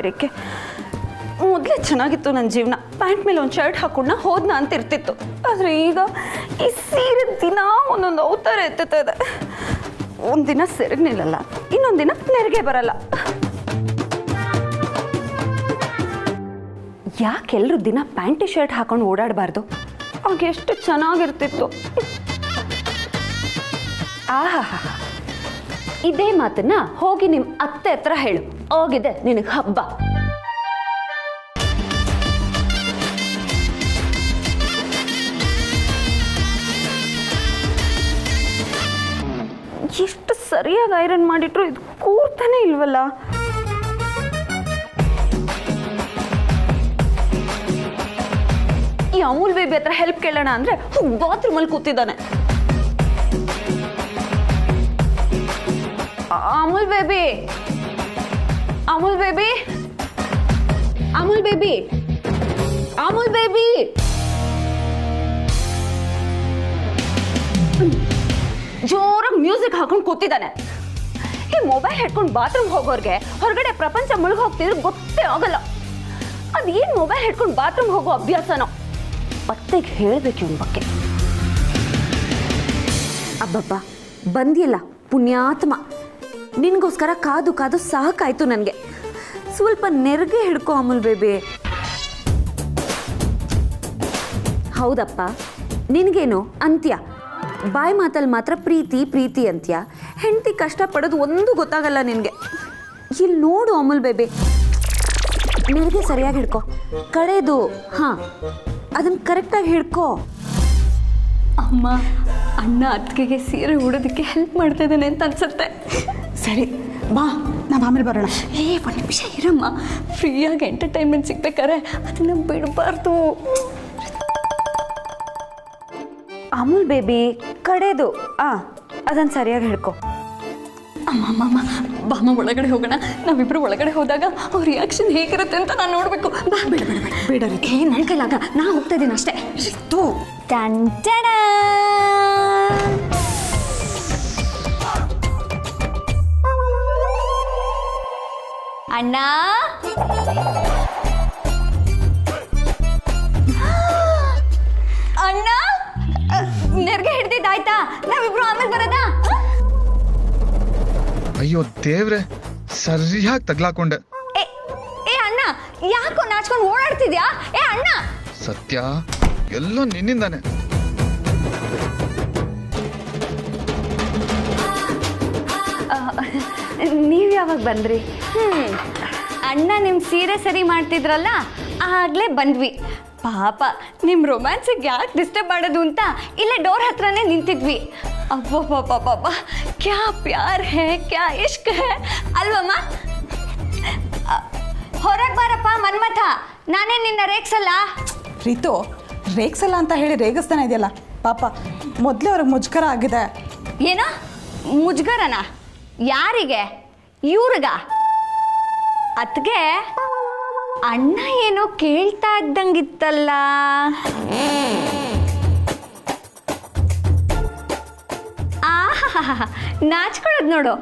ಬೇರೆಕೆ. ಮೊದಲೇ ಚೆನ್ನಾಗಿತ್ತು ನನ್ನ ಜೀವನ. ಪ್ಯಾಂಟ್ ಮೇಲೆ ಒಂದು ಶರ್ಟ್ ಹಾಕೊಂಡ ಹೋದ್ನ ಅಂತ ಇರ್ತಿತ್ತು. ಆದರೆ ಈಗ ಈ ಸೀರೆ ದಿನ ಒಂದೊಂದು ಅವತಾರ ಎತ್ತುತ್ತಾ ಇದೆ. ಒಂದಿನ ಸೆರಗ್ ನಿಲ್ಲಲ್ಲ, ಇನ್ನೊಂದು ದಿನ ನೆರಿಗೆ ಬರಲ್ಲ. ಯಾಕೆಲ್ಲರೂ ದಿನ ಪ್ಯಾಂಟಿ ಶರ್ಟ್ ಹಾಕೊಂಡು ಓಡಾಡಬಾರ್ದು? ಆಗ ಎಷ್ಟು ಚೆನ್ನಾಗಿರ್ತಿತ್ತು. ಆಹಾ, ಇದೇ ಮಾತನ್ನ ಹೋಗಿ ನಿಮ್ಮ ಅತ್ತೆ ಹತ್ರ ಹೇಳು. ಹೋಗಿದೆ ನಿನಗೆ ಹಬ್ಬ. ಎಷ್ಟು ಸರಿಯಾಗಿ ಐರನ್ ಮಾಡಿಟ್ರು ಇದು ಕೂರ್ತಾನೆ ಇಲ್ವಲ್ಲ. ಈ ಅಮೂಲ್ ಬೇಬಿ ಹತ್ರ ಹೆಲ್ಪ್ ಕೇಳೋಣ ಅಂದ್ರೆ ಬಾತ್ರೂಮಲ್ಲಿ ಕೂತಿದ್ದಾನೆ. Amul baby, Amul baby, Amul baby, Amul baby. ಜೋರಾಗಿ ಮ್ಯೂಸಿಕ್ ಹಾಕೊಂಡು ಕೂತಿದ್ದಾನೆ. ಈ ಮೊಬೈಲ್ ಹಿಡ್ಕೊಂಡು ಬಾತ್ರೂಮ್ ಹೋಗೋರ್ಗೆ ಹೊರಗಡೆ ಪ್ರಪಂಚ ಮುಳುಗಿ ಹೋಗ್ತಿದ್ರೆ ಗೊತ್ತೇ ಆಗಲ್ಲ. ಅದೇನು ಮೊಬೈಲ್ ಹಿಡ್ಕೊಂಡು ಬಾತ್ರೂಮ್ ಹೋಗೋ ಅಭ್ಯಾಸನೋ. ಅತ್ತೆಗೆ ಹೇಳ್ಬೇಕು ಇವನ್ ಬಗ್ಗೆ. ಅಬ್ಬಬ್ಬ, ಬಂದಿಯಲ್ಲ ಪುಣ್ಯಾತ್ಮ. ನಿನ್ಗೋಸ್ಕರ ಕಾದು ಕಾದು ಸಾಕಾಯ್ತು ನನಗೆ. ಸ್ವಲ್ಪ ನೆರಿಗೆ ಹಿಡ್ಕೊ ಅಮೂಲ್ ಬೇಬಿ. ಹೌದಪ್ಪ, ನಿನಗೇನು ಅಂತ್ಯ ಬಾಯಿ ಮಾತಲ್ಲಿ ಮಾತ್ರ ಪ್ರೀತಿ ಪ್ರೀತಿ ಅಂತ್ಯ. ಹೆಂಡತಿ ಕಷ್ಟಪಡೋದು ಒಂದು ಗೊತ್ತಾಗಲ್ಲ ನಿನಗೆ. ಇಲ್ಲಿ ನೋಡು ಅಮೂಲ್ ಬೇಬಿ, ನೆರಿಗೆ ಸರಿಯಾಗಿ ಹಿಡ್ಕೊ. ಕಡೆದು ಹಾಂ, ಅದನ್ನು ಕರೆಕ್ಟಾಗಿ ಹಿಡ್ಕೊ. ಅಮ್ಮ, ಅಣ್ಣ ಅತ್ತಿಗೆಗೆ ಸೀರೆ ಉಡೋದಕ್ಕೆ ಹೆಲ್ಪ್ ಮಾಡ್ತಾ ಇದ್ದಾನೆ ಅಂತ ಅನ್ಸುತ್ತೆ. ಸರಿ ಬಾ, ನಾವು ಆಮೇಲೆ ಬರೋಣ. ಒಂದು ನಿಮಿಷ ಇರಮ್ಮ. ಫ್ರೀಯಾಗಿ ಎಂಟರ್ಟೈನ್ಮೆಂಟ್ ಸಿಗ್ಬೇಕಾರೆ ಅದನ್ನು ಬಿಡಬಾರ್ದು. ಅಮೂಲ್ ಬೇಬಿ, ಕಡೆದು ಅದನ್ನು ಸರಿಯಾಗಿ ಹಿಡ್ಕೊ. ಅಮ್ಮ ಬಾಮ, ಒಳಗಡೆ ಹೋಗೋಣ. ನಾವಿಬ್ರು ಒಳಗಡೆ ಹೋದಾಗ ಅವ್ರ ರಿಯಾಕ್ಷನ್ ಹೇಗಿರುತ್ತೆ ಅಂತ ನಾನು ನೋಡಬೇಕು. ಬಾ, ಬೇಡ ಬೇಡ ಬೇಡ ಬೇಡ ರೀ. ನನ್ನ ಕೈಲಾಗ ನಾ ಹೋಗ್ತಾ ಇದ್ದೀನಿ ಅಷ್ಟೇ. ರಿತು, ಟಂಟಣ. ಅಣ್ಣ, ಅಣ್ಣ, ನೆರಿಗೆ ಹಿಡ್ದಿದ್ದಾಯ್ತಾ? ನಾವಿಬ್ರು ಆಮೇಲೆ ಬರೋದಾ? ಅಯ್ಯೋ ದೇವ್ರೆ, ಸರಿಯಾಗಿ ತಗ್ಲಾಕೊಂಡೆ. ಏ ಅಣ್ಣ, ಯಾಕೋ ನಾಚ್ಕೊಂಡು ಓಡಾಡ್ತಿದ್ಯಾ? ಏ ಅಣ್ಣ. ಸತ್ಯ, ಎಲ್ಲೋ ನಿನ್ನಿಂದಾನೆ. ನೀವು ಯಾವಾಗ ಬಂದ್ರಿ? ಅಣ್ಣ ನಿಮ್ಮ ಸೀರೆ ಸರಿ ಮಾಡ್ತಿದ್ರಲ್ಲ, ಆಗ್ಲೇ ಬಂದ್ವಿ. ಪಾಪ ನಿಮ್ಮ ರೊಮ್ಯಾನ್ಸಿಗೆ ಯಾಕೆ ಡಿಸ್ಟರ್ಬ್ ಮಾಡೋದು ಅಂತ ಇಲ್ಲೇ ಡೋರ್ ಹತ್ರನೇ ನಿಂತಿದ್ವಿ. ಅಬ್ಬಾ ಪಾಪ, ಕ್ಯಾ ಪ್ಯಾರ್ ಹೇ, ಕ್ಯಾ ಇಷ್ಕ್ ಹೇ ಅಲ್ವಮ್ಮ? ಹೊರಗೆ ಬಾರಪ್ಪ ಮನ್ಮಥ, ನಾನೇ ನಿನ್ನ ರೇಗ್ಸಲ್ಲ. ರಿತು, ರೇಗ್ಸಲ್ಲ ಅಂತ ಹೇಳಿ ರೇಗಿಸ್ತಾನೆ ಇದೆಯಲ್ಲ ಪಾಪ. ಮೊದಲೇ ಅವ್ರಿಗೆ ಮುಜುಗರ ಆಗಿದೆ. ಏನೋ ಮುಜುಗರನ? ಯಾರಿಗೆ? ಇವ್ರಿಗ? ಅತ್ಗೆ ಅಣ್ಣ ಏನೋ ಕೇಳ್ತಾ ಇದ್ದಂಗಿತ್ತಲ್ಲ. ನಾಚ್ಕೊಳ್ಳೋದು ನೋಡು.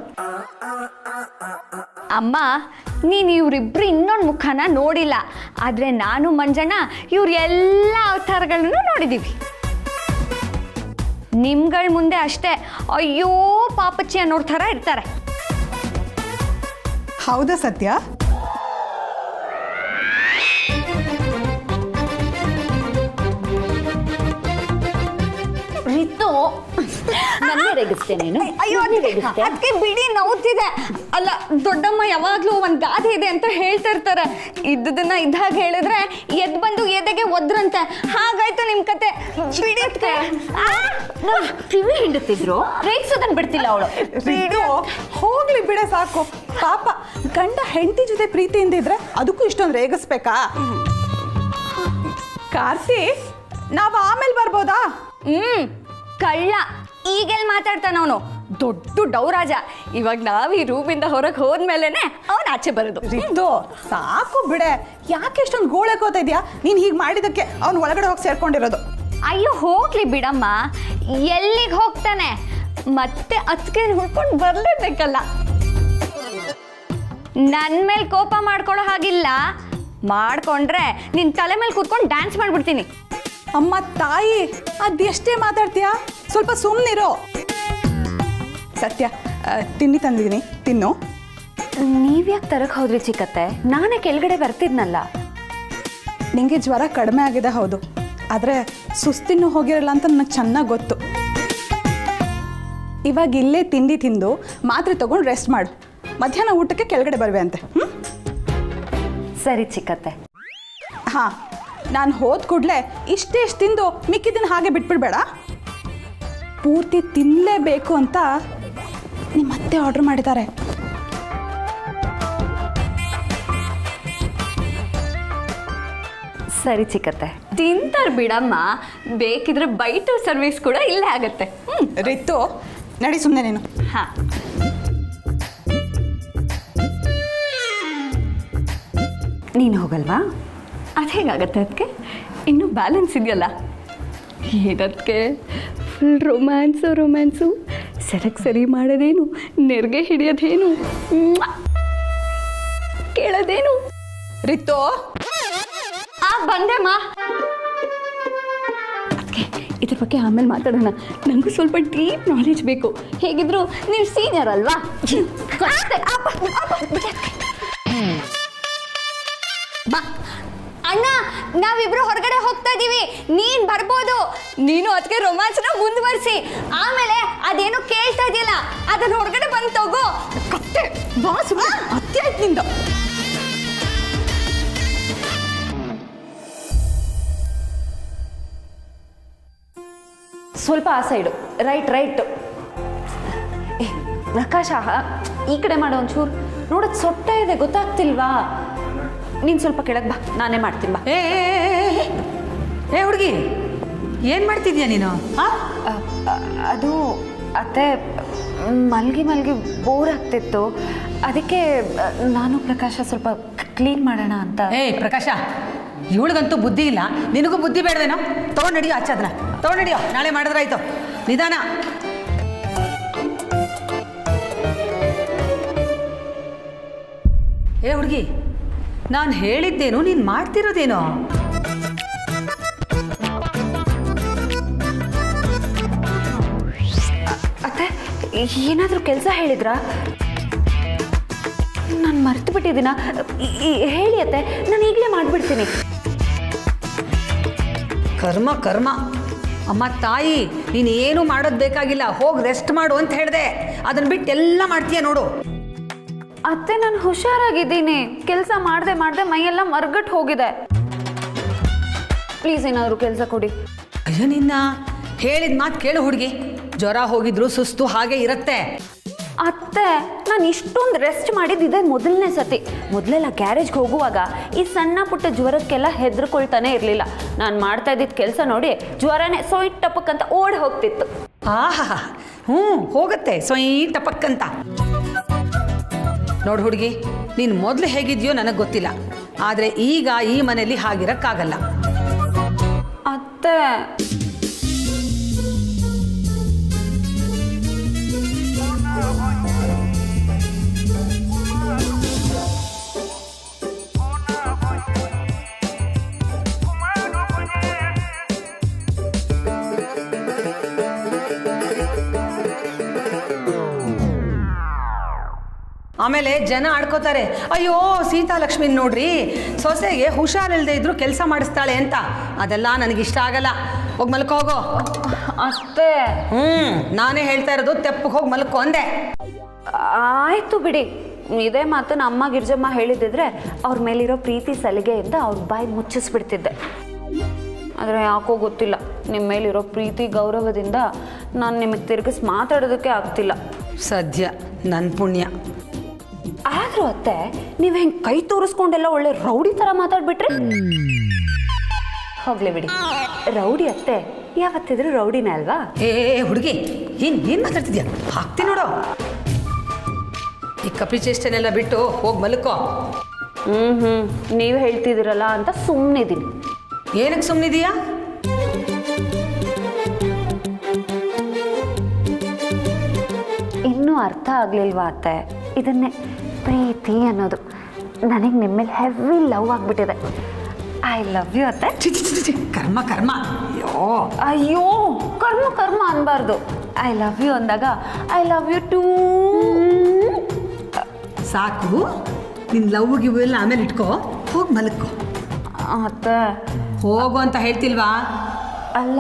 ಅಮ್ಮ, ನೀನು ಇವರಿಬ್ರು ಇನ್ನೊಂದು ಮುಖನ ನೋಡಿಲ್ಲ. ಆದರೆ ನಾನು ಮಂಜಣ್ಣ ಇವ್ರ ಎಲ್ಲ ಅವತಾರಗಳನ್ನು ನೋಡಿದ್ದೀವಿ. ನಿಮ್ಗಳ ಮುಂದೆ ಅಷ್ಟೇ ಅಯ್ಯೋ ಪಾಪಚ್ಚಿ ಅನ್ನೋರ್ ಥರ ಇರ್ತಾರೆ. ಹೌದಾ ಸತ್ಯ? ರಿತು, ನನ್ನೇ ರೇಗಿಸ್ತೇನೇನು? ಅಯ್ಯೋ ಅದಕ್ಕೆ ಬಿಡಿ, ನೋವ್ತಿದೆ. ಅಲ್ಲ, ದೊಡ್ಡಮ್ಮ ಯಾವಾಗ್ಲೂ ಒಂದ್ ಗಾದೆ ಇದೆ ಅಂತ ಹೇಳ್ತಾ ಇರ್ತಾರೆ. ಇದ್ದದನ್ನ ಇದ್ದಾಗ ಹೇಳಿದ್ರೆ ಎದ್ ಬಂದು ಎದೆಗೆ ಒದ್ರಂತೆ. ಹಾಗಾಯ್ತು ನಿಮ್ ಕತೆ. ಬಿಡಿ ಅದ್ಕೆ. ಕಿವಿ ಹಿಂಡುತ್ತಿದ್ರು, ರೇಗಿಸೋದನ್ನ ಬಿಡ್ತಿಲ್ಲ ಅವಳು. ಬಿಡು, ಹೋಗ್ಲಿ ಬಿಡೆ ಸಾಕು. ಪಾಪ, ಗಂಡ ಹೆಂಡತಿ ಜೊತೆ ಪ್ರೀತಿಯಿಂದ ಇದ್ರೆ ಅದಕ್ಕೂ ಇಷ್ಟೊಂದು ರೇಗಿಸ್ಬೇಕಾ? ಕಾರ್ತಿ, ನಾವು ಆಮೇಲೆ ಬರ್ಬೋದಾ? ಕಳ್ಳ, ಈಗೆಲ್ಲಿ ಮಾತಾಡ್ತಾನ ಅವನು? ದೊಡ್ಡ ಡೌರಾಜ. ಇವಾಗ ನಾವು ಈ ರೂಮಿಂದ ಹೊರಗೆ ಹೋದ್ಮೇಲೆನೆ ಅವನು ಆಚೆ ಬರೋದು. ರಿತು, ಸಾಕು ಬಿಡೆ. ಯಾಕೆ ಇಷ್ಟೊಂದು ಗೋಳಕೋತಾ ಇದೆಯಾ? ನೀನು ಹೀಗೆ ಮಾಡಿದಕ್ಕೆ ಅವ್ನು ಒಳಗಡೆ ಹೋಗಿ ಸೇರ್ಕೊಂಡಿರೋದು. ಅಯ್ಯೋ ಹೋಗ್ಲಿ ಬಿಡಮ್ಮ, ಎಲ್ಲಿಗೆ ಹೋಗ್ತಾನೆ? ಮತ್ತೆ ಅದಕ್ಕೆ ಹುಡ್ಕೊಂಡು ಬರಲೇಬೇಕಲ್ಲ. ನನ್ನ ಮೇಲೆ ಕೋಪ ಮಾಡ್ಕೊಳ್ಳೋ ಹಾಗಿಲ್ಲ, ಮಾಡ್ಕೊಂಡ್ರೆ ನಿನ್ನ ತಲೆ ಮೇಲೆ ಕೂತ್ಕೊಂಡು ಡ್ಯಾನ್ಸ್ ಮಾಡ್ಬಿಡ್ತೀನಿ. ಅಮ್ಮ ತಾಯಿ, ಅದೆಷ್ಟೇ ಮಾತಾಡ್ತೀಯಾ, ಸ್ವಲ್ಪ ಸುಮ್ಮನಿರೋ. ಸತ್ಯ, ತಿಂಡಿ ತಂದಿದ್ದೀನಿ, ತಿನ್ನು. ನೀವ್ಯಾಕೆ ತರಕ್ಕೆ ಹೋದ್ರಿ ಚಿಕ್ಕತ್ತೆ? ನಾನೇ ಕೆಳಗಡೆ ಬರ್ತಿದ್ನಲ್ಲ. ನಿಂಗೆ ಜ್ವರ ಕಡಿಮೆ ಆಗಿದೆ ಹೌದು, ಆದರೆ ಸುಸ್ತಿನ್ನೂ ಹೋಗಿರಲ್ಲ ಅಂತ ನನಗೆ ಚೆನ್ನಾಗಿ ಗೊತ್ತು. ಇವಾಗ ಇಲ್ಲೇ ತಿಂಡಿ ತಿಂದು ಮಾತ್ರೆ ತೊಗೊಂಡು ರೆಸ್ಟ್ ಮಾಡು. ಮಧ್ಯಾಹ್ನ ಊಟಕ್ಕೆ ಕೆಳಗಡೆ ಬರುವೆ ಅಂತೆ. ಸರಿ ಚಿಕ್ಕತ್ತೆ. ಹಾಂ, ನಾನು ಹೋದ ಕೂಡಲೇ ಇಷ್ಟೇ ತಿಂದು ಮಿಕ್ಕಿದ್ದನ್ನು ಹಾಗೆ ಬಿಟ್ಬಿಡ್ಬೇಡ. ಪೂರ್ತಿ ತಿನ್ನಲೇಬೇಕು ಅಂತ ನಿಮ್ಮ ಅತ್ತೆ ಆರ್ಡ್ರ್ ಮಾಡಿದ್ದಾರೆ. ಸರಿ ಚಿಕ್ಕತ್ತೆ. ತಿಂತಾರೆ ಬಿಡಮ್ಮ, ಬೇಕಿದ್ರೆ ಬೈಟು ಸರ್ವಿಸ್ ಕೂಡ ಇಲ್ಲೇ ಆಗತ್ತೆ. ರಿತ್ತು, ನಡಿ ಸುಮ್ಮನೆ ನೀನು. ಹಾಂ, ನೀನು ಹೋಗಲ್ವಾ? ಅದು ಹೇಗಾಗತ್ತೆ ಅದಕ್ಕೆ? ಇನ್ನೂ ಬ್ಯಾಲೆನ್ಸ್ ಇದೆಯಲ್ಲ. ಏನದಕ್ಕೆ ಫುಲ್ ರೊಮ್ಯಾನ್ಸು ಸರಿ ಮಾಡೋದೇನು, ನೆರಿಗೆ ಹಿಡಿಯೋದೇನು, ಕೇಳೋದೇನು. ರಿತ್ತು, ಬಂದೆಮ್ಮ. ಅದಕ್ಕೆ ಇದ್ರ ಬಗ್ಗೆ ಆಮೇಲೆ ಮಾತಾಡೋಣ. ನನಗೂ ಸ್ವಲ್ಪ ಡೀಪ್ ನಾಲೆಜ್ ಬೇಕು. ಹೇಗಿದ್ರು ನೀವು ಸೀನಿಯರ್ ಅಲ್ವಾ? ಬಾ ಅಣ್ಣ, ನಾವಿಬ್ರು ಹೊರಗಡೆ ಹೋಗ್ತಾ ಇದೀವಿ, ನೀನ್ ಬರ್ಬೋದು. ನೀನು ಅದಕ್ಕೆ ರೊಮ್ಯಾನ್ಸ್ನ ಮುಂದುವರಿಸಿ. ಆಮೇಲೆ ಅದೇನು ಕೇಳ್ತಾ ಇದೆಯಲ್ಲ, ಅದನ್ನ ಹೊರಗಡೆ ಬಂದು ತಗೋ. ಕತ್ತೆ ಬಾಸ್, ಅತ್ತೆ ಆಯ್ತು ನಿಂದು. ಸ್ವಲ್ಪ ಆ ಸೈಡು, ರೈಟ್. ಏ ಪ್ರಕಾಶ, ಈ ಕಡೆ ಮಾಡೋ ಒಂಚೂರು. ನೋಡೋದು ಸೊಟ್ಟ ಇದೆ, ಗೊತ್ತಾಗ್ತಿಲ್ವಾ? ನೀನು ಸ್ವಲ್ಪ ಕೆಳಗೆ ಬಾ, ನಾನೇ ಮಾಡ್ತೀನಿ ಬಾ. ಏ ಹುಡುಗಿ, ಏನು ಮಾಡ್ತಿದ್ಯಾ ನೀನು? ಅದು ಅತ್ತೆ, ಮಲ್ಗಿ ಬೋರ್ ಆಗ್ತಿತ್ತು, ಅದಕ್ಕೆ ನಾನು ಪ್ರಕಾಶ ಸ್ವಲ್ಪ ಕ್ಲೀನ್ ಮಾಡೋಣ ಅಂತ. ಪ್ರಕಾಶ, ಇವಳಿಗಂತೂ ಬುದ್ಧಿ ಇಲ್ಲ, ನಿನಗೂ ಬುದ್ಧಿ ಬೇಡವೇನೋ? ತೊಗೊಂಡು ನಡಿಯೋ, ಆಚೆ ಅದನ್ನ ತೊಗೊಂಡು ನಡಿಯೋ, ನಾಳೆ ಮಾಡಿದ್ರಾಯ್ತು. ನಿಧಾನ. ಏ ಹುಡುಗಿ, ನಾನು ಹೇಳಿದ್ದೇನು, ನೀನು ಮಾಡ್ತಿರೋದೇನೋ? ಅತ್ತೆ, ಏನಾದರೂ ಕೆಲಸ ಹೇಳಿದ್ರಾ? ನಾನು ಮರ್ತು ಬಿಟ್ಟಿದ್ದೀನ. ಹೇಳಿ ಅತ್ತೆ, ನಾನು ಈಗಲೇ ಮಾಡಿಬಿಡ್ತೀನಿ. ಕರ್ಮ. ಅಮ್ಮ ತಾಯಿ, ನೀನು ಏನು ಮಾಡೋದು ಬೇಕಾಗಿಲ್ಲ, ಹೋಗಿ ರೆಸ್ಟ್ ಮಾಡು ಅಂತ ಹೇಳಿದೆ. ಅದನ್ನು ಬಿಟ್ಟು ಎಲ್ಲ ಮಾಡ್ತೀಯ ನೋಡು. ಅತ್ತೆ, ನಾನು ಹುಷಾರಾಗಿದ್ದೀನಿ. ಕೆಲಸ ಮಾಡದೆ ಮೈಯೆಲ್ಲ ಮರ್ಗಟ್ಟು ಹೋಗಿದೆ. ಪ್ಲೀಸ್ ಏನಾದರೂ ಕೆಲಸ ಕೊಡಿ. ಅಯ್ಯೋ, ನಿನ್ನ ಹೇಳಿದ ಮಾತು ಕೇಳು ಹುಡುಗಿ. ಜ್ವರ ಹೋಗಿದ್ರು ಸುಸ್ತು ಹಾಗೆ ಇರುತ್ತೆ. ಅತ್ತೆ, ನಾನು ಇಷ್ಟೊಂದು ರೆಸ್ಟ್ ಮಾಡಿದ್ದಿದೆ ಮೊದಲನೇ ಸತಿ. ಮೊದಲೆಲ್ಲ ಗ್ಯಾರೇಜ್ಗೆ ಹೋಗುವಾಗ ಈ ಸಣ್ಣ ಪುಟ್ಟ ಜ್ವರಕ್ಕೆಲ್ಲ ಹೆದರ್ಕೊಳ್ತಾನೆ ಇರಲಿಲ್ಲ. ನಾನು ಮಾಡ್ತಾ ಇದ್ದಿದ್ದ ಕೆಲಸ ನೋಡಿ ಜ್ವರನೇ ಸೊಯ್ ಟಪಕ್ಕಂತ ಓಡಿ ಹೋಗ್ತಿತ್ತು. ಆಹಾ, ಹೋಗುತ್ತೆ ಸೊಯ್ ಟಪಕ್ಕಂತ. ನೋಡು ಹುಡುಗಿ, ನೀನು ಮೊದಲು ಹೇಗಿದ್ಯೋ ನನಗೆ ಗೊತ್ತಿಲ್ಲ, ಆದರೆ ಈಗ ಈ ಮನೆಯಲ್ಲಿ ಹಾಗಿರಕ್ಕಾಗಲ್ಲ. ಅತ್ತೆ, ಆಮೇಲೆ ಜನ ಆಡ್ಕೋತಾರೆ, ಅಯ್ಯೋ ಸೀತಾಲಕ್ಷ್ಮಿ ನೋಡ್ರಿ, ಸೊಸೆಗೆ ಹುಷಾರಿಲ್ಲದೆ ಇದ್ರು ಕೆಲಸ ಮಾಡಿಸ್ತಾಳೆ ಅಂತ. ಅದೆಲ್ಲ ನನಗಿಷ್ಟ ಆಗಲ್ಲ. ಹೋಗಿ ಮಲ್ಕೋ ಹೋಗೋ. ಅತ್ತೆ, ನಾನೇ ಹೇಳ್ತಾ ಇರೋದು, ತೆಪ್ಪಗೆ ಹೋಗಿ ಮಲ್ಕೋ ಅಂದೆ. ಆಯ್ತು ಬಿಡಿ. ಇದೇ ಮಾತನ್ನ ಅಮ್ಮ ಗಿರ್ಜಮ್ಮ ಹೇಳಿದ್ದಿದ್ರೆ ಅವ್ರ ಮೇಲಿರೋ ಪ್ರೀತಿ ಸಲಿಗೆಯಿಂದ ಅವ್ರ ಬಾಯಿ ಮುಚ್ಚಿಸ್ಬಿಡ್ತಿದ್ದೆ. ಆದರೆ ಯಾಕೋ ಗೊತ್ತಿಲ್ಲ, ನಿಮ್ಮ ಮೇಲಿರೋ ಪ್ರೀತಿ ಗೌರವದಿಂದ ನಾನು ನಿಮಗೆ ತಿರುಗಿಸಿ ಮಾತಾಡೋದಕ್ಕೆ ಆಗ್ತಿಲ್ಲ. ಸದ್ಯ ನನ್ನ ಪುಣ್ಯ. ಆದ್ರೂ ಅತ್ತೆ, ನೀವು ಹೆಂಗೆ ಕೈ ತೋರಿಸ್ಕೊಂಡೆಲ್ಲ ಒಳ್ಳೆ ರೌಡಿ ಥರ ಮಾತಾಡ್ಬಿಟ್ರಿ. ಹೋಗ್ಲಿ ಬಿಡಿ, ರೌಡಿ ಅತ್ತೆ ಯಾವತ್ತಿದ್ರು ರೌಡಿನೇ ಅಲ್ವಾ? ಏ ಹುಡುಗಿ, ಏನು ಮಾತಾಡ್ತಿದ್ಯಾ? ಹಾಕ್ತೀನಿ ನೋಡು. ಈ ಕಪಿ ಚೇಷ್ಟೆನೆಲ್ಲ ಬಿಟ್ಟು ಹೋಗಿ ಮಲ್ಕೋ. ನೀವು ಹೇಳ್ತಿದ್ದೀರಲ್ಲ ಅಂತ ಸುಮ್ಮನಿದ್ದೀನಿ. ಏನಕ್ಕೆ ಸುಮ್ಮನಿದೀಯಾ? ಇನ್ನೂ ಅರ್ಥ ಆಗ್ಲಿಲ್ವಾ ಅತ್ತೆ? ಇದನ್ನೇ ಪ್ರೀತಿ ಅನ್ನೋದು. ನನಗೆ ನಿಮ್ಮ ಮೇಲೆ ಹೆವಿ ಲವ್ ಆಗಿಬಿಟ್ಟಿದೆ. ಐ ಲವ್ ಯು ಅತ್ತೆ. ಕರ್ಮ ಕರ್ಮ. ಅಯ್ಯೋ ಅಯ್ಯೋ, ಕರ್ಮ ಕರ್ಮ ಅನ್ಬಾರ್ದು. ಐ ಲವ್ ಯು ಅಂದಾಗ ಐ ಲವ್ ಯು ಟೂ. ಸಾಕು, ನಿನ್ನ ಲವ್ಗೆ ಇವೆಲ್ಲ ಆಮೇಲೆ ಇಟ್ಕೋ, ಹೋಗಿ ಮಲಕ್ಕೋ. ಅತ್ತೆ ಹೋಗು ಅಂತ ಹೇಳ್ತಿಲ್ವಾ? ಅಲ್ಲ,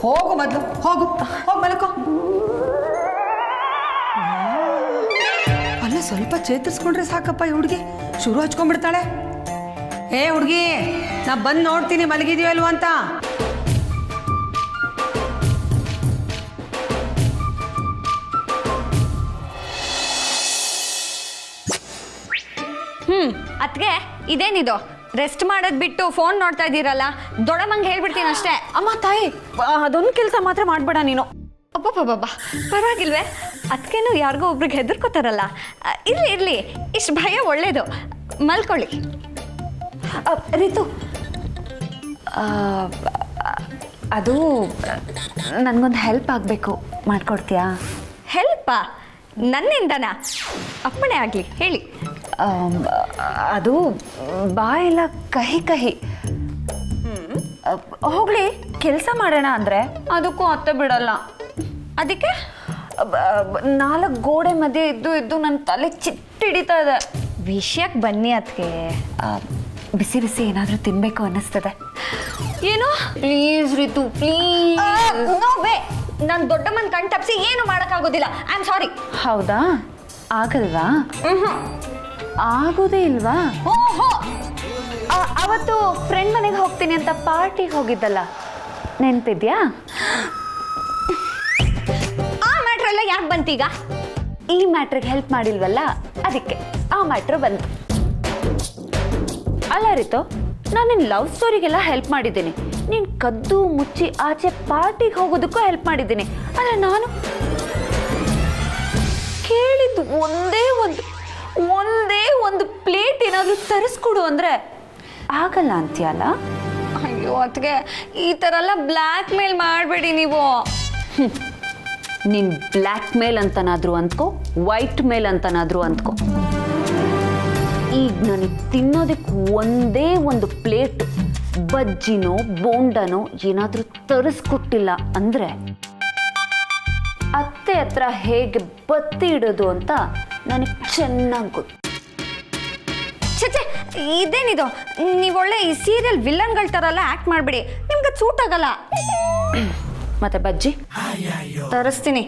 ಹೋಗು ಮೊದಲು, ಹೋಗು, ಹೋಗಿ ಮಲಕ್ಕೋ. ಅಲ್ಲ, ಸ್ವಲ್ಪ ಚೇತರಿಸ್ಕೊಂಡ್ರೆ ಸಾಕಪ್ಪ ಈ ಹುಡುಗಿ. ಶುರು ಹಚ್ಕೊಂಡ್ಬಿಡ್ತಾಳೆ. ಏ ಹುಡುಗಿ, ನಾ ಬಂದು ನೋಡ್ತೀನಿ ಮಲಗಿದೀವಿ ಅಲ್ವಾ ಅಂತ. ಅದಕ್ಕೆ ಇದೇನಿದು ರೆಸ್ಟ್ ಮಾಡೋದು ಬಿಟ್ಟು ಫೋನ್ ನೋಡ್ತಾ ಇದ್ದೀರಲ್ಲ? ದೊಡ್ಡಮ್ಮಂಗೆ ಹೇಳ್ಬಿಡ್ತೀನಿ ಅಷ್ಟೇ. ಅಮ್ಮ ತಾಯಿ, ಅದೊಂದು ಕೆಲಸ ಮಾತ್ರ ಮಾಡಬೇಡ ನೀನು. ಅಬ್ಬಬ್ಬಬ್ಬ, ಪರವಾಗಿಲ್ವೇ? ಅದಕ್ಕೇನು ಯಾರಿಗೋ ಒಬ್ರಿಗೆ ಹೆದರ್ಕೋತಾರಲ್ಲ. ಇರಲಿ ಇರಲಿ, ಇಷ್ಟು ಭಯ ಒಳ್ಳೇದು. ಮಲ್ಕೊಳ್ಳಿ. ರೀತು, ಅದು ನನಗೊಂದು ಹೆಲ್ಪ್ ಆಗಬೇಕು, ಮಾಡಿಕೊಡ್ತೀಯಾ? ಹೆಲ್ಪಾ? ನನ್ನಿಂದನಾ? ಅಪ್ಪಣೆ ಆಗಲಿ, ಹೇಳಿ. ಅದು ಬಾಯೆಲ್ಲ ಕಹಿ ಕಹಿ. ಹೋಗ್ಲಿ, ಕೆಲಸ ಮಾಡೋಣ ಅಂದರೆ ಅದಕ್ಕೂ ಅತ್ತೆ ಬಿಡಲ್ಲ. ಅದಕ್ಕೆ 4 ಗೋಡೆ ಮಧ್ಯೆ ಇದ್ದು ಇದ್ದು ನನ್ನ ತಲೆ ಚಿಟ್ಟಿಡಿತಾ ಇದೆ. ವಿಷಯಕ್ಕೆ ಬನ್ನಿ. ಅದಕ್ಕೆ ಬಿಸಿ ಬಿಸಿ ಏನಾದರೂ ತಿನ್ನಬೇಕು ಅನ್ನಿಸ್ತದೆ. ಏನು? Please Ritu, please. No way. ನಾನು ದೊಡ್ಡಮ್ಮನ ಕಣ್ ತಪ್ಪಿಸಿ ಏನು ಮಾಡೋಕ್ಕಾಗೋದಿಲ್ಲ. I am sorry. ಹೌದಾ? ಆಗಲ್ವಾ? ಆಗೋದೇ ಇಲ್ವಾ? ಓಹೋ, ಅವತ್ತು ಫ್ರೆಂಡ್ ಮನೆಗೆ ಹೋಗ್ತೀನಿ ಅಂತ ಪಾರ್ಟಿಗೆ ಹೋಗಿದ್ದಲ್ಲ, ನೆನಪಿದ್ಯಾ? ಆ ಮ್ಯಾಟ್ರ್ ಎಲ್ಲ ಯಾಕೆ ಬಂತೀಗ? ಈ ಮ್ಯಾಟ್ರಿಗೆ ಹೆಲ್ಪ್ ಮಾಡಿಲ್ವಲ್ಲ, ಅದಕ್ಕೆ ಆ ಮ್ಯಾಟ್ರ್ ಬಂತು. ಅಲ್ಲ ರೀತು, ನಾನು ನಿನ್ನ ಲವ್ ಸ್ಟೋರಿಗೆಲ್ಲ ಹೆಲ್ಪ್ ಮಾಡಿದ್ದೀನಿ. ನೀನು ಕದ್ದು ಮುಚ್ಚಿ ಆಚೆ ಪಾರ್ಟಿಗೆ ಹೋಗೋದಕ್ಕೂ ಹೆಲ್ಪ್ ಮಾಡಿದ್ದೀನಿ. ಆದರೆ ನಾನು ಕೇಳಿದ್ದು ಒಂದೇ ಒಂದು ಪ್ಲೇಟ್ ಏನಾದರೂ ತರಿಸ್ಕೊಡು ಅಂದರೆ ಆಗಲ್ಲ ಅಂತೀಯಲ್ಲ? ಅಯ್ಯೋ ಅದಕ್ಕೆ ಈ ಥರ ಎಲ್ಲ ಬ್ಲ್ಯಾಕ್ ಮೇಲ್ ಮಾಡಬೇಡಿ ನೀವು. ನೀನು ಬ್ಲ್ಯಾಕ್ ಮೇಲ್ ಅಂತನಾದರೂ ಅಂದ್ಕೋ, ವೈಟ್ ಮೇಲ್ ಅಂತನಾದರೂ ಅಂದ್ಕೋ. ಈಗ ನನಗೆ ತಿನ್ನೋದಕ್ಕೆ ಒಂದೇ ಒಂದು ಪ್ಲೇಟ್ ಬಜ್ಜಿನೋ ಬೋಂಡನೋ ಏನಾದರೂ ತರಿಸ್ಕೊಟ್ಟಿಲ್ಲ ಅಂದರೆ ಅತ್ತೆ ಹತ್ರ ಹೇಗೆ ಬತ್ತಿ ಇಡೋದು ಅಂತ ನನಗೆ ಚೆನ್ನಾಗಿ ಗೊತ್ತು. ಛೇ, ಇದೇನಿದು? ನೀವು ಒಳ್ಳೆ ಈ ಸೀರಿಯಲ್ ವಿಲನ್ಗಳ ಥರ ಎಲ್ಲ ಆ್ಯಕ್ಟ್ ಮಾಡಬೇಡಿ, ನಿಮ್ಗೆ ಅದು ಸೂಟ್ ಆಗಲ್ಲ. ಮತ್ತೆ ಬಜ್ಜಿ ತರಿಸ್ತೀನಿ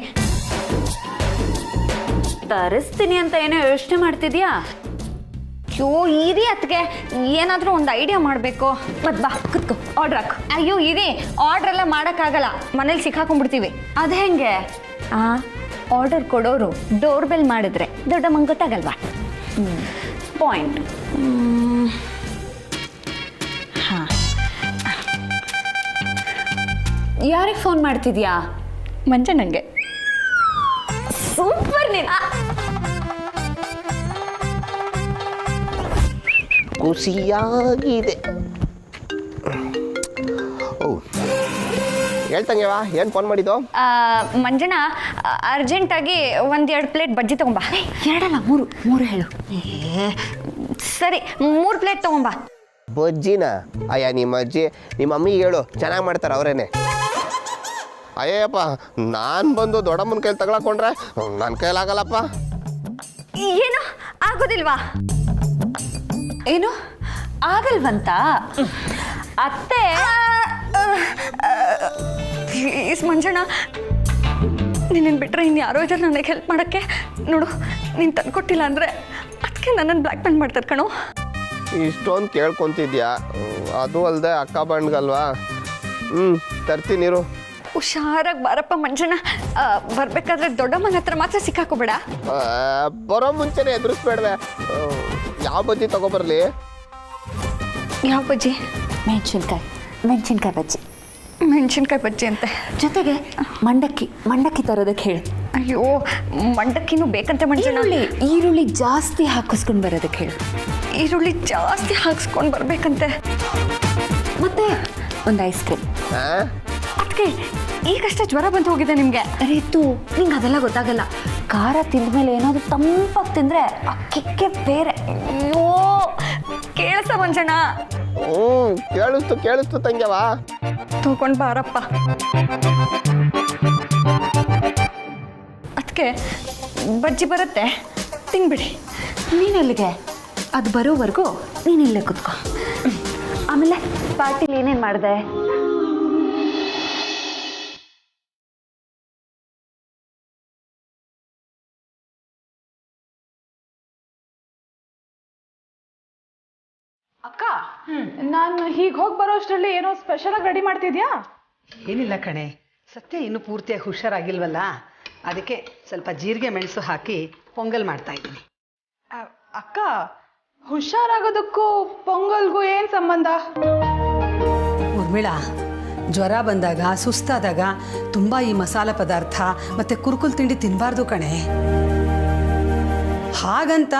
ಅಂತ ಏನೋ ಯೋಚನೆ ಮಾಡ್ತಿದ್ಯಾ? ಅಯ್ಯೋ ಇರಿ, ಅದಕ್ಕೆ ಏನಾದರೂ ಒಂದು ಐಡಿಯಾ ಮಾಡಬೇಕು. ಮತ್ತೆ ಬಾ, ಕುತ್ಕೋ, ಆರ್ಡ್ರ್ ಹಾಕು. ಅಯ್ಯೋ ಇರಿ, ಆರ್ಡ್ರ್ ಎಲ್ಲ ಮಾಡೋಕ್ಕಾಗಲ್ಲ, ಮನೇಲಿ ಸಿಕ್ಕಾಕೊಂಡ್ಬಿಡ್ತೀವಿ. ಅದು ಹೆಂಗೆ? ಆರ್ಡರ್ ಕೊಡೋರು ಡೋರ್ ಬೆಲ್ ಮಾಡಿದ್ರೆ ದೊಡ್ಡಮ್ಮಂಗೆ ಗೊತ್ತಾಗಲ್ವಾ? ಪಾಯಿಂಟ್. ಹಾಂ, ಯಾರಿಗೆ ಫೋನ್ ಮಾಡ್ತಿದ್ಯಾ? ಮಂಜಣ್ಣಂಗೆ. ಸೂಪರ್ ನೀನು. ಖುಷಿಯಾಗಿದೆ. ಓ, ಹೇಳ್ತಂಗೆವಾ, ಏನು ಫೋನ್ ಮಾಡಿದ್ದು? ಮಂಜಣ್ಣ, ಅರ್ಜೆಂಟಾಗಿ 1-2 ಪ್ಲೇಟ್ ಬಜ್ಜಿ ತೊಗೊಂಬಾ. 2 ಅಲ್ಲ 3 ಹೇಳು. ಸರಿ, 3 ಪ್ಲೇಟ್ ತೊಗೊಂಬಾ. ಬಜ್ಜಿನ? ಅಯ್ಯ, ನಿಮ್ಮ ಅಜ್ಜಿ ನಿಮ್ಮ ಮಮ್ಮಿಗೆ ಹೇಳು, ಚೆನ್ನಾಗಿ ಮಾಡ್ತಾರೆ ಅವರೇನೆ. ಅಯ್ಯಪ್ಪ, ನಾನು ಬಂದು ದೊಡ್ಡಮ್ಮನ ಕೈಲಿ ತಗೊಳಕೊಂಡ್ರೆ ನನ್ನ ಕೈಲಾಗಲ್ಲಪ್ಪ. ಏನು ಆಗೋದಿಲ್ವಾ? ಏನು ಆಗಲ್ವಂತ? ಅತ್ತೆ ಪ್ಲೀಸ್ ಮಂಜಣ್ಣ, ನಿನ್ನನ್ನು ಬಿಟ್ಟರೆ ಇನ್ನು ಯಾರೋ ಇದ್ದಾರೆ ನನಗೆ ಹೆಲ್ಪ್ ಮಾಡೋಕ್ಕೆ. ನೋಡು, ನೀನು ತಂದ್ಕೊಟ್ಟಿಲ್ಲ ಅಂದರೆ ಅದಕ್ಕೆ ನನ್ನನ್ನು ಬ್ಲ್ಯಾಕ್ ಮೇಲ್ ಮಾಡ್ತಾರೆ ಕಣೋ. ಇಷ್ಟೊಂದು ಕೇಳ್ಕೊತಿದ್ಯಾ? ಅದು ಅಲ್ಲದೆ ಅಕ್ಕ ಬಂಡ್ಗಲ್ವಾ? ತರ್ತೀನಿರು. ಹುಷಾರಾಗಿ ಬಾರಪ್ಪ ಮಂಜಣ್ಣ. ಬರಬೇಕಾದ್ರೆ ದೊಡ್ಡಮ್ಮನ ಹತ್ರ ಮಾತ್ರ ಸಿಕ್ಕಾಕೋಬೇಡ. ಬರೋ ಮುಂಚೆನೆ ಎದುರಿಸ್ಬೇಡ್ವೆ. ಯಾವ ಬಜ್ಜಿ ತಗೊಬರ್ಲಿ? ಯಾವ ಬಜ್ಜಿ? ಮೆಣಸಿನ್ಕಾಯಿ ಬಜ್ಜಿ. ಮೆಣಸಿನ್ಕಾಯಿ ಬಜ್ಜಿ ಅಂತೆ. ಜೊತೆಗೆ ಮಂಡಕ್ಕಿ ತರೋದಕ್ಕೆ ಹೇಳು. ಅಯ್ಯೋ, ಮಂಡಕ್ಕಿನೂ ಬೇಕಂತೆ ಮಂಜಣ್ಣ. ಈರುಳ್ಳಿ ಜಾಸ್ತಿ ಹಾಕಿಸ್ಕೊಂಡು ಬರೋದಕ್ಕೆ ಹೇಳು. ಈರುಳ್ಳಿ ಜಾಸ್ತಿ ಹಾಕ್ಸ್ಕೊಂಡು ಬರ್ಬೇಕಂತೆ. ಮತ್ತೆ ಒಂದು ಐಸ್ ಕ್ರೀಮ್. ಅದಕ್ಕೆ ಈಗಷ್ಟೇ ಜ್ವರ ಬಂದು ಹೋಗಿದೆ ನಿಮಗೆ. ರೀತು, ನಿಂಗೆ ಅದೆಲ್ಲ ಗೊತ್ತಾಗಲ್ಲ. ಖಾರ ತಿಂದ್ಮೇಲೆ ಏನಾದ್ರು ತಂಪಾಗಿ ತಿಂದ್ರೆ ಆ ಕಿಕ್ಕೆ ಬೇರೆ. ಅಯ್ಯೋ ಕೇಳಿಸ ಮಂಜಣ್ಣ, ಕೇಳಿಸ್ತು ತಂಗ್ಯವಾ. ತಗೊಂಡ್ ಬಾರಪ್ಪ. ಅದಕ್ಕೆ ಬಜ್ಜಿ ಬರುತ್ತೆ, ತಿನ್ಬಿಡಿ. ನೀನೆಲ್ಲಿಗೆ? ಅದು ಬರೋವರೆಗೂ ನೀನು ಇಲ್ಲೇ ಕುತ್ಕೋ. ಆಮೇಲೆ ಪಾರ್ಟಿಲಿ ಏನೇನು ಮಾಡಿದೆ? ಅಕ್ಕ, ನಾನು ಹೀಗೆ ಹೋಗಿ ಬರೋ ಅಷ್ಟರಲ್ಲಿ ಏನೋ ಸ್ಪೆಷಲಾಗಿ ರೆಡಿ ಮಾಡ್ತಿದ್ಯಾ? ಏನಿಲ್ಲ ಕಣೆ, ಸತ್ಯ ಇನ್ನೂ ಪೂರ್ತಿಯಾಗಿ ಹುಷಾರಾಗಿಲ್ವಲ್ಲ, ಅದಕ್ಕೆ ಸ್ವಲ್ಪ ಜೀರಿಗೆ ಮೆಣಸು ಹಾಕಿ ಪೊಂಗಲ್ ಮಾಡ್ತಾ ಇದ್ದೀನಿ. ಅಕ್ಕ, ಹುಷಾರಾಗೋದಕ್ಕೂ ಪೊಂಗಲ್ಗೂ ಏನು ಸಂಬಂಧ? ಊರ್ಮಿಳಾ, ಜ್ವರ ಬಂದಾಗ ಸುಸ್ತಾದಾಗ ತುಂಬ ಈ ಮಸಾಲ ಪದಾರ್ಥ ಮತ್ತು ಕುರುಕುಲ್ ತಿಂಡಿ ತಿನ್ನಬಾರ್ದು ಕಣೆ. ಹಾಗಂತ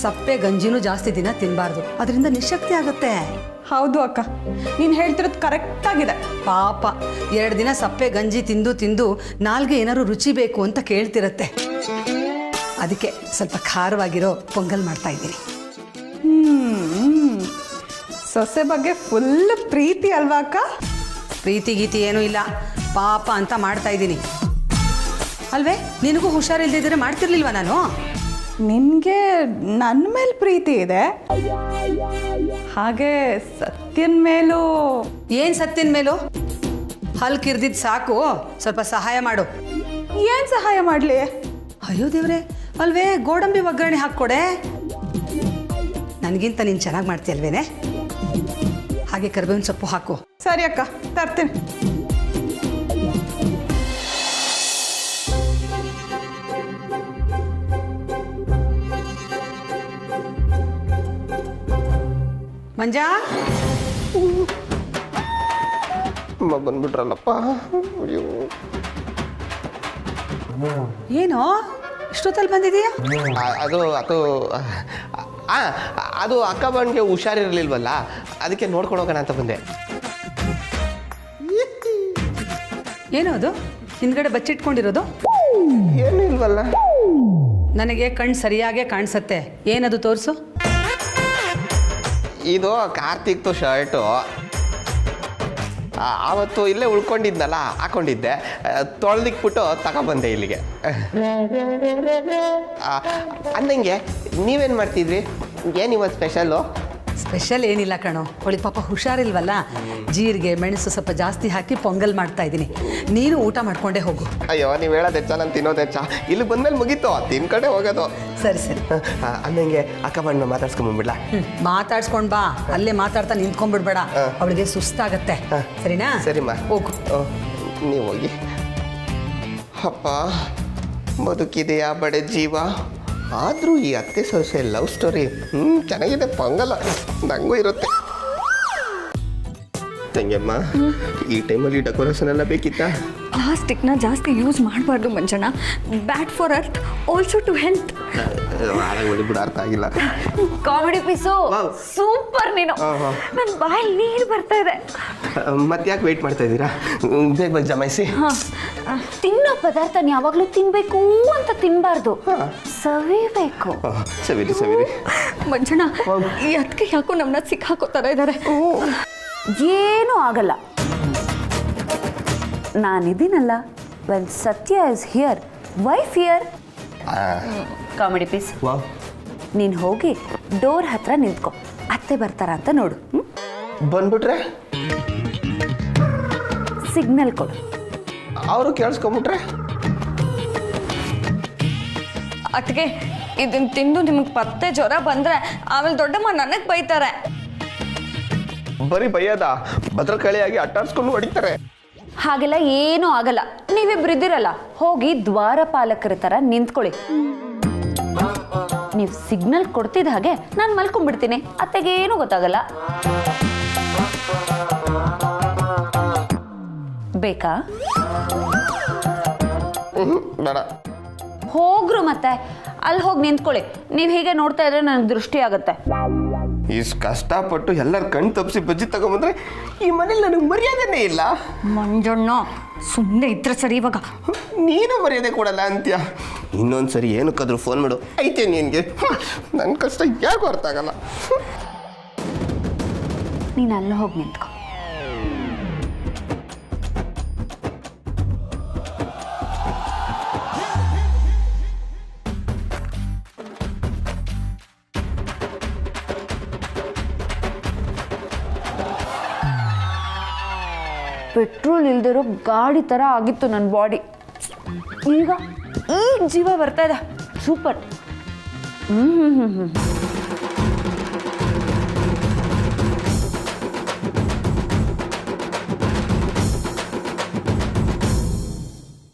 ಸಪ್ಪೆ ಗಂಜಿನೂ ಜಾಸ್ತಿ ದಿನ ತಿನ್ನಬಾರ್ದು, ಅದರಿಂದ ನಿಶಕ್ತಿ ಆಗುತ್ತೆ. ಹೌದು ಅಕ್ಕ, ನೀನು ಹೇಳ್ತಿರೋದು ಕರೆಕ್ಟಾಗಿದೆ. ಪಾಪ 2 ದಿನ ಸಪ್ಪೆ ಗಂಜಿ ತಿಂದು ತಿಂದು ನಾಲ್ಗೆ ಏನಾದ್ರು ರುಚಿ ಬೇಕು ಅಂತ ಕೇಳ್ತಿರತ್ತೆ. ಅದಕ್ಕೆ ಸ್ವಲ್ಪ ಖಾರವಾಗಿರೋ ಪೊಂಗಲ್ ಮಾಡ್ತಾ ಇದ್ದೀನಿ. ಸೊಸೆ ಬಗ್ಗೆ ಫುಲ್ ಪ್ರೀತಿ ಅಲ್ವಾ ಅಕ್ಕ? ಪ್ರೀತಿ ಗೀತಿ ಏನೂ ಇಲ್ಲ, ಪಾಪ ಅಂತ ಮಾಡ್ತಾ ಇದ್ದೀನಿ. ಅಲ್ವೇ, ನಿನಗೂ ಹುಷಾರಿಲ್ದಿದ್ರೆ ಮಾಡ್ತಿರ್ಲಿಲ್ವಾ ನಾನು? ನಿನಗೆ ನನ್ನ ಮೇಲೆ ಪ್ರೀತಿ ಇದೆ, ಹಾಗೆ ಸತ್ಯನ ಮೇಲೂ. ಏನು ಸತ್ತಿನ ಮೇಲೂ? ಹಲ್ ಕಿರ್ದಿದ್ದು ಸಾಕು, ಸ್ವಲ್ಪ ಸಹಾಯ ಮಾಡು. ಏನು ಸಹಾಯ ಮಾಡಲಿ? ಅಯ್ಯೋ ದೇವ್ರೆ, ಅಲ್ವೇ ಗೋಡಂಬಿ ಒಗ್ಗರಣೆ ಹಾಕ್ಕೊಡೆ. ನನಗಿಂತ ನೀನು ಚೆನ್ನಾಗಿ ಮಾಡ್ತೀಯಲ್ವೇನೆ? ಹಾಗೆ ಕರಿಬೇವಿನ ಸೊಪ್ಪು ಹಾಕು. ಸರಿ ಅಕ್ಕ, ತರ್ತೀನಿ. ಮಂಜಾ, ಬಂದ್ಬಿಟ್ರಲ್ಲಪ್ಪ. ಅಯ್ಯೋ, ಏನು ಇಷ್ಟೊತ್ತಲ್ಲಿ ಬಂದಿದೀಯಾ? ಅದು ಅಕ್ಕ ಬಣ್ಣಿಗೆ ಹುಷಾರಿರ್ಲಿಲ್ವಲ್ಲ, ಅದಕ್ಕೆ ನೋಡ್ಕೊಂಡು ಹೋಗೋಣ ಅಂತ ಬಂದೆ. ಏನು ಅದು ಹಿಂದ್ಗಡೆ ಬಚ್ಚಿಟ್ಕೊಂಡಿರೋದು? ಏನು ಇಲ್ವಲ್ಲ. ನನಗೆ ಕಣ್ಣು ಸರಿಯಾಗೇ ಕಾಣಿಸತ್ತೆ. ಏನದು ತೋರಿಸು. ಇದು ಕಾರ್ತಿಕ್ದು ಶರ್ಟು. ಆವತ್ತು ಇಲ್ಲೇ ಉಳ್ಕೊಂಡಿದ್ನಲ್ಲ, ಹಾಕೊಂಡಿದ್ದೆ, ತೊಳೆದಿಕ್ಬಿಟ್ಟು ತಗೊಬಂದೆ ಇಲ್ಲಿಗೆ. ಅಂದಂಗೆ ನೀವೇನು ಮಾಡ್ತಿದ್ರಿ? ಏನಿವತ್ತು ಸ್ಪೆಷಲ್ಲು? ಸ್ಪೆಷಲ್ ಏನಿಲ್ಲ ಕಣೋ, ಅವಳಿಗೆ ಪಾಪ ಹುಷಾರಿಲ್ವಲ್ಲ, ಜೀರಿಗೆ ಮೆಣಸು ಸ್ವಲ್ಪ ಜಾಸ್ತಿ ಹಾಕಿ ಪೊಂಗಲ್ ಮಾಡ್ತಾ ಇದ್ದೀನಿ. ನೀನು ಊಟ ಮಾಡ್ಕೊಂಡೇ ಹೋಗು. ಅಯ್ಯೋ, ನೀವು ಹೇಳೋದೆಚ್ಚ, ನಾನು ತಿನ್ನೋದೆಚ್ಚ. ಇಲ್ಲಿ ಬಂದ್ಮೇಲೆ ಮುಗೀತು, ತಿನ್ಕಡೆ ಹೋಗೋದು. ಸರಿ ಸರಿ. ಅಂದಂಗೆ ಅಕ್ಕ ಬಣ್ಣ ಮಾತಾಡ್ಸ್ಕೊಂಬಂದ್ಬಿಡ್ಲಾ? ಮಾತಾಡ್ಸ್ಕೊಂಡ್ ಬಾ, ಅಲ್ಲೇ ಮಾತಾಡ್ತಾ ನಿಂತ್ಕೊಂಡ್ಬಿಡ್ಬೇಡ, ಅವಳಿಗೆ ಸುಸ್ತಾಗತ್ತೆ. ಸರಿನಾ? ಸರಿಮ್ಮ, ಹೋಗು. ನೀವು ಹೋಗಿ. ಅಪ್ಪ, ಬದುಕಿದೆಯಾ ಬಡೆ ಜೀವ? ಆದರೂ ಈ ಅತ್ತೆ ಸೊಸೆ ಲವ್ ಸ್ಟೋರಿ ಚೆನ್ನಾಗಿದೆ. ಪೊಂಗಲ್ಲ ನಂಗೂ ಇರುತ್ತೆ. ತಂಗಿಯಮ್ಮ, ಈ ಟೈಮಲ್ಲಿ ಡೆಕೋರೇಷನ್ ಎಲ್ಲ ಬೇಕಿತ್ತಾ? ಪ್ಲಾಸ್ಟಿಕ್ನ ಜಾಸ್ತಿ ಯೂಸ್ ಮಾಡಬಾರ್ದು Manjanna. Bad for earth, also to health. ಬಿಡ, ಅರ್ಥ ಆಗಿಲ್ಲ. Comedy piece super. ನೀನು ನನ್ನ ಬಾಯಲ್ಲಿ ನೀರು ಬರ್ತಾ ಇದೆ. ಮತ್ತೆ ಯಾಕೆ ವೆಯ್ಟ್ ಮಾಡ್ತಾ ಇದ್ದೀರಾ? ಬೇಗ ಬಂದು ಜಮಾಯಿಸಿ. ತಿನ್ನೋ ಪದಾರ್ಥನ ಯಾವಾಗಲೂ ತಿನ್ಬೇಕು ಅಂತ ತಿನ್ಬಾರ್ದು, ಸವಿಬೇಕು. ಸವಿರಿ ಸವಿರಿ. ಮಂಜಣ್ಣ, ಅದಕ್ಕೆ ಯಾಕೋ ನಮ್ಮನ್ನ ಸಿಕ್ಕಾಕೋತಾರ ಇದ್ದಾರೆ. ಏನೂ ಆಗಲ್ಲ, ನಾನಿದ್ದೀನಲ್ಲ. When Sathya is here, why fear? Comedy piece, ನೀನು ಹೋಗಿ ಡೋರ್ ಹತ್ರ ನಿಂತ್ಕೊ, ಅತ್ತೆ ಬರ್ತಾರ ಅಂತ ನೋಡು. ಬಂದ್ಬಿಟ್ರೆ ಸಿಗ್ನಲ್ ಕೊಡು. ಅವರು ಕೇಳಿಸ್ಕೊಂಬಿಟ್ರೆ? ಅದಕ್ಕೆ ಇದನ್ನ ತಿಂದು ನಿಮಗೆ ಪತ್ತೆ ಜ್ವರ ಬಂದ್ರೆ ಆಮೇಲೆ ದೊಡ್ಡಮ್ಮ ನನಗೆ ಬೈತಾರೆ. ಬರೀ ಭಯದ ಭದ್ರಕಾಳಿಯಾಗಿ ಅಟ್ಟಾಡ್ಸ್ಕೊಂಡು ಹೊಡಿತಾರೆ. ಹಾಗೆಲ್ಲ ಏನೂ ಆಗಲ್ಲ. ನೀವಿಬ್ರಿದ್ದೀರಲ್ಲ, ಹೋಗಿ ದ್ವಾರಪಾಲಕರ ಥರ ನಿಂತ್ಕೊಳ್ಳಿ. ನೀವು ಸಿಗ್ನಲ್ ಕೊಡ್ತಿದ್ದ ಹಾಗೆ ನಾನು ಮಲ್ಕೊಂಡ್ಬಿಡ್ತೀನಿ, ಅತ್ತೆಗೇನೂ ಗೊತ್ತಾಗಲ್ಲ. ಬೇಕಾ? ಬೇಡ. ಹೋಗ್ರು ಮತ್ತೆ ಅಲ್ಲಿ ಹೋಗಿ ನಿಂತ್ಕೊಳ್ಳಿ. ನೀವು ಹೀಗೆ ನೋಡ್ತಾ ಇದ್ರೆ ನನಗೆ ದೃಷ್ಟಿ ಆಗುತ್ತೆ. ಇಷ್ಟು ಕಷ್ಟಪಟ್ಟು ಎಲ್ಲರ ಕಣ್ ತಪ್ಪಿಸಿ ಬಜ್ಜಿ ತಗೊಂಬಂದ್ರೆ ಈ ಮನೇಲಿ ನನಗೆ ಮರ್ಯಾದೆನೇ ಇಲ್ಲ. ಮಂಜಣ್ಣ, ಸುಮ್ಮನೆ ಇದ್ರೆ ಸರಿ. ಇವಾಗ ನೀನು ಮರ್ಯಾದೆ ಕೊಡಲ್ಲ ಅಂತ್ಯ. ಇನ್ನೊಂದ್ಸರಿ ಏನಕ್ಕಾದ್ರೂ ಫೋನ್ ಮಾಡು ಐತೆ ನಿನಗೆ. ನನ್ನ ಕಷ್ಟ ಯಾಕೂ ಅರ್ಥ ಆಗಲ್ಲ. ನೀನು ಅಲ್ಲ ಹೋಗಿ ನಿಂತ್ಕೊ. ಪೆಟ್ರೋಲ್ ಇಲ್ದಿರೋ ಗಾಡಿ ಥರ ಆಗಿತ್ತು ನನ್ನ ಬಾಡಿ. ಈಗ ಜೀವ ಬರ್ತಾ ಇದೆ. ಸೂಪರ್.